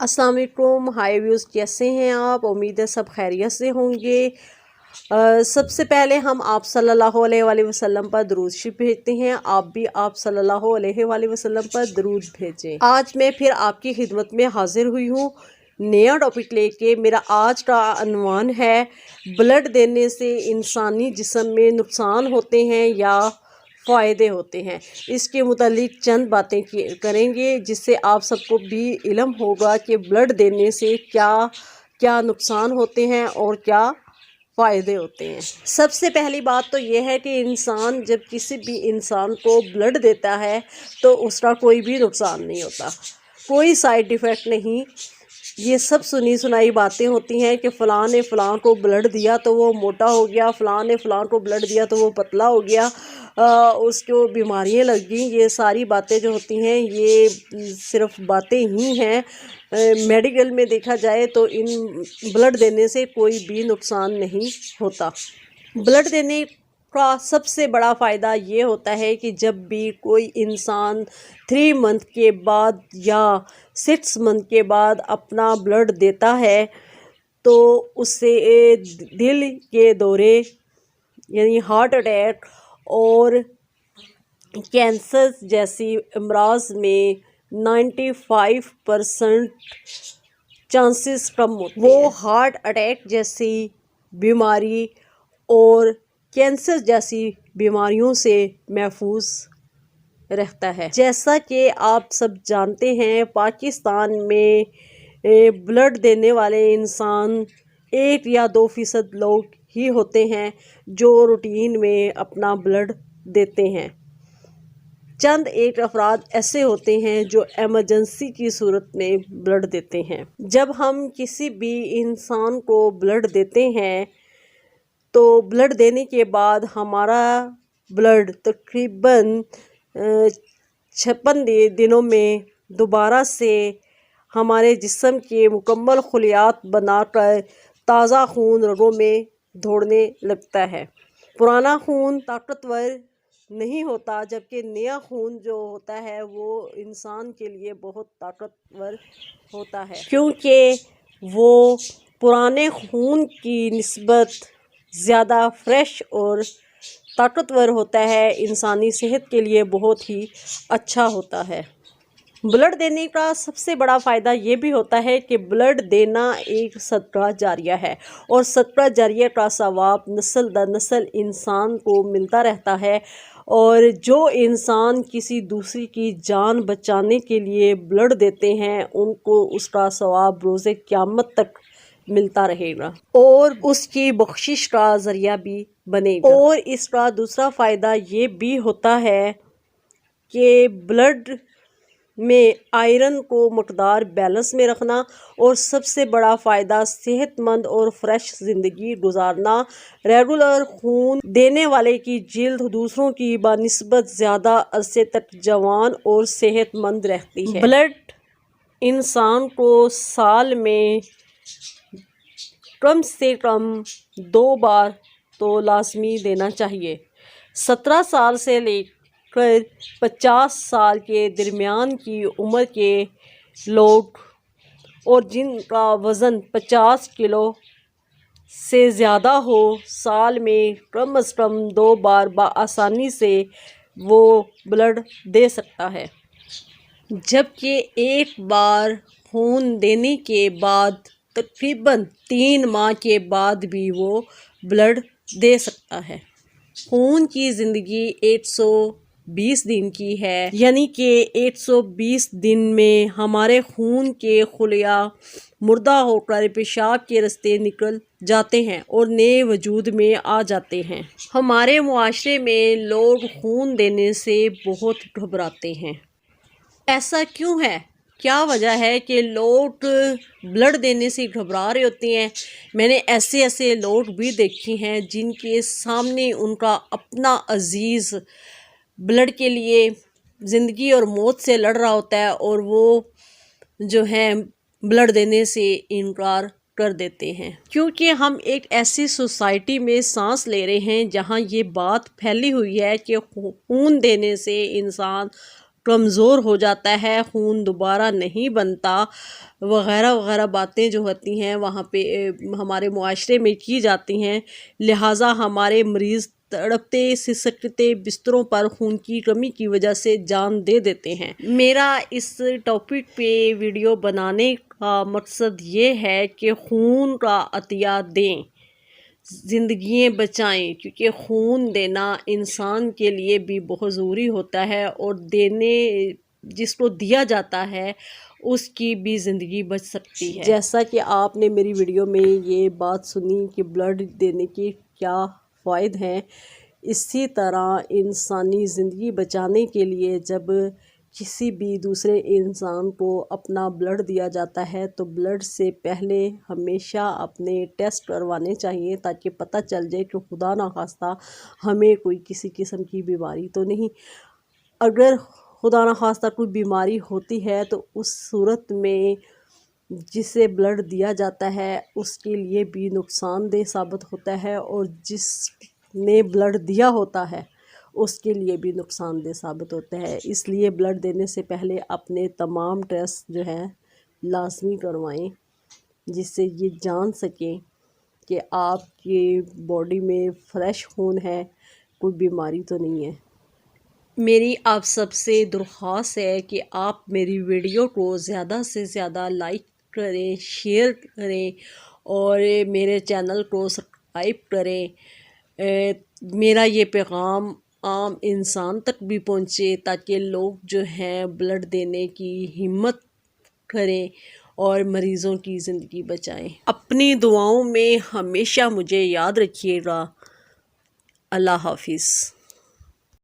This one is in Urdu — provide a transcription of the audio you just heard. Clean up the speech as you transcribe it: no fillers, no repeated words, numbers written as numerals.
السلام علیکم، ہائی ویوز، کیسے ہیں آپ؟ امید ہے سب خیریت سے ہوں گے۔ سب سے پہلے ہم آپ صلی اللہ علیہ وآلہ وسلم پر درود شریف بھیجتے ہیں۔ آپ بھی آپ صلی اللہ علیہ وآلہ وسلم پر درود بھیجیں۔ آج میں پھر آپ کی خدمت میں حاضر ہوئی ہوں نیا ٹاپک لے کے۔ میرا آج کا عنوان ہے بلڈ دینے سے انسانی جسم میں نقصان ہوتے ہیں یا فائدے ہوتے ہیں۔ اس کے متعلق چند باتیں کریں گے جس سے آپ سب کو بھی علم ہوگا کہ بلڈ دینے سے کیا کیا نقصان ہوتے ہیں اور کیا فائدے ہوتے ہیں۔ سب سے پہلی بات تو یہ ہے کہ انسان جب کسی بھی انسان کو بلڈ دیتا ہے تو اس کا کوئی بھی نقصان نہیں ہوتا، کوئی سائیڈ ایفیکٹ نہیں۔ یہ سب سنی سنائی باتیں ہوتی ہیں کہ فلاں نے فلاں کو بلڈ دیا تو وہ موٹا ہو گیا، فلاں نے فلاں کو بلڈ دیا تو وہ پتلا ہو گیا، اس کو بیماریاں لگ گئیں۔ یہ ساری باتیں جو ہوتی ہیں یہ صرف باتیں ہی ہیں۔ میڈیکل میں دیکھا جائے تو ان بلڈ دینے سے کوئی بھی نقصان نہیں ہوتا۔ بلڈ دینے کا سب سے بڑا فائدہ یہ ہوتا ہے کہ جب بھی کوئی انسان 3 منتھ کے بعد یا 6 منتھ کے بعد اپنا بلڈ دیتا ہے تو اس سے دل کے دورے یعنی ہارٹ اٹیک اور کینسر جیسی امراض میں 95% چانسز کم ہوتے ہیں۔ وہ ہارٹ اٹیک جیسی بیماری اور کینسر جیسی بیماریوں سے محفوظ رہتا ہے۔ جیسا کہ آپ سب جانتے ہیں پاکستان میں بلڈ دینے والے انسان 1 یا 2% لوگ ہی ہوتے ہیں جو روٹین میں اپنا بلڈ دیتے ہیں۔ چند ایک افراد ایسے ہوتے ہیں جو ایمرجنسی کی صورت میں بلڈ دیتے ہیں۔ جب ہم کسی بھی انسان کو بلڈ دیتے ہیں تو بلڈ دینے کے بعد ہمارا بلڈ تقریباً 56 دنوں میں دوبارہ سے ہمارے جسم کے مکمل خلیات بنا کر تازہ خون رگوں میں دوڑنے لگتا ہے۔ پرانا خون طاقتور نہیں ہوتا جبکہ نیا خون جو ہوتا ہے وہ انسان کے لیے بہت طاقتور ہوتا ہے، کیونکہ وہ پرانے خون کی نسبت زیادہ فریش اور طاقتور ہوتا ہے، انسانی صحت کے لیے بہت ہی اچھا ہوتا ہے۔ بلڈ دینے کا سب سے بڑا فائدہ یہ بھی ہوتا ہے کہ بلڈ دینا ایک صدقہ جاریہ ہے اور صدقہ جاریہ کا ثواب نسل در نسل انسان کو ملتا رہتا ہے، اور جو انسان کسی دوسری کی جان بچانے کے لیے بلڈ دیتے ہیں ان کو اس کا ثواب روز قیامت تک ملتا رہے گا اور اس کی بخشش کا ذریعہ بھی بنے گا۔ اور اس کا دوسرا فائدہ یہ بھی ہوتا ہے کہ بلڈ میں آئرن کو مقدار بیلنس میں رکھنا، اور سب سے بڑا فائدہ صحت مند اور فریش زندگی گزارنا۔ ریگولر خون دینے والے کی جلد دوسروں کی بنسبت زیادہ عرصے تک جوان اور صحت مند رہتی ہے۔ بلڈ انسان کو سال میں کم سے کم 2 بار تو لازمی دینا چاہیے۔ 17 سال سے لے کر 50 سال کے درمیان کی عمر کے لوگ اور جن کا وزن 50 کلو سے زیادہ ہو سال میں کم از کم 2 بار بآسانی سے وہ بلڈ دے سکتا ہے، جبکہ ایک بار خون دینے کے بعد تقریباً 3 ماہ کے بعد بھی وہ بلڈ دے سکتا ہے۔ خون کی زندگی 120 دن کی ہے، یعنی کہ 120 دن میں ہمارے خون کے خلیہ مردہ ہو کر پیشاب کے راستے نکل جاتے ہیں اور نئے وجود میں آ جاتے ہیں۔ ہمارے معاشرے میں لوگ خون دینے سے بہت گھبراتے ہیں۔ ایسا کیوں ہے؟ کیا وجہ ہے کہ لوگ بلڈ دینے سے گھبرا رہے ہوتے ہیں؟ میں نے ایسے لوگ بھی دیکھے ہیں جن کے سامنے ان کا اپنا عزیز بلڈ کے لیے زندگی اور موت سے لڑ رہا ہوتا ہے اور وہ جو ہے بلڈ دینے سے انکار کر دیتے ہیں، کیونکہ ہم ایک ایسی سوسائٹی میں سانس لے رہے ہیں جہاں یہ بات پھیلی ہوئی ہے کہ خون دینے سے انسان کمزور ہو جاتا ہے، خون دوبارہ نہیں بنتا، وغیرہ وغیرہ باتیں جو ہوتی ہیں وہاں پہ ہمارے معاشرے میں کی جاتی ہیں، لہٰذا ہمارے مریض تڑپتے سسکتے بستروں پر خون کی کمی کی وجہ سے جان دے دیتے ہیں۔ میرا اس ٹاپک پہ ویڈیو بنانے کا مقصد یہ ہے کہ خون کا عطیہ دیں، زندگیاں بچائیں، کیونکہ خون دینا انسان کے لیے بھی بہت ضروری ہوتا ہے، اور جس کو دیا جاتا ہے اس کی بھی زندگی بچ سکتی ہے۔ جیسا کہ آپ نے میری ویڈیو میں یہ بات سنی کہ بلڈ دینے کے کیا فوائد ہیں، اسی طرح انسانی زندگی بچانے کے لیے جب کسی بھی دوسرے انسان کو اپنا بلڈ دیا جاتا ہے تو بلڈ سے پہلے ہمیشہ اپنے ٹیسٹ کروانے چاہیے، تاکہ پتہ چل جائے کہ خدا نخواستہ ہمیں کوئی کسی قسم کی بیماری تو نہیں۔ اگر خدا نخواستہ کوئی بیماری ہوتی ہے تو اس صورت میں جسے بلڈ دیا جاتا ہے اس کے لیے بھی نقصان دہ ثابت ہوتا ہے، اور جس نے بلڈ دیا ہوتا ہے اس کے لیے بھی نقصان دہ ثابت ہوتا ہے۔ اس لیے بلڈ دینے سے پہلے اپنے تمام ٹیسٹ جو ہے لازمی کروائیں، جس سے یہ جان سکیں کہ آپ کی باڈی میں فریش خون ہے، کوئی بیماری تو نہیں ہے۔ میری آپ سب سے درخواست ہے کہ آپ میری ویڈیو کو زیادہ سے زیادہ لائک کریں، شیئر کریں، اور میرے چینل کو سبسکرائب کریں۔ میرا یہ پیغام عام انسان تک بھی پہنچے، تاکہ لوگ جو ہیں بلڈ دینے کی ہمت کریں اور مریضوں کی زندگی بچائیں۔ اپنی دعاؤں میں ہمیشہ مجھے یاد رکھیے گا۔ اللہ حافظ۔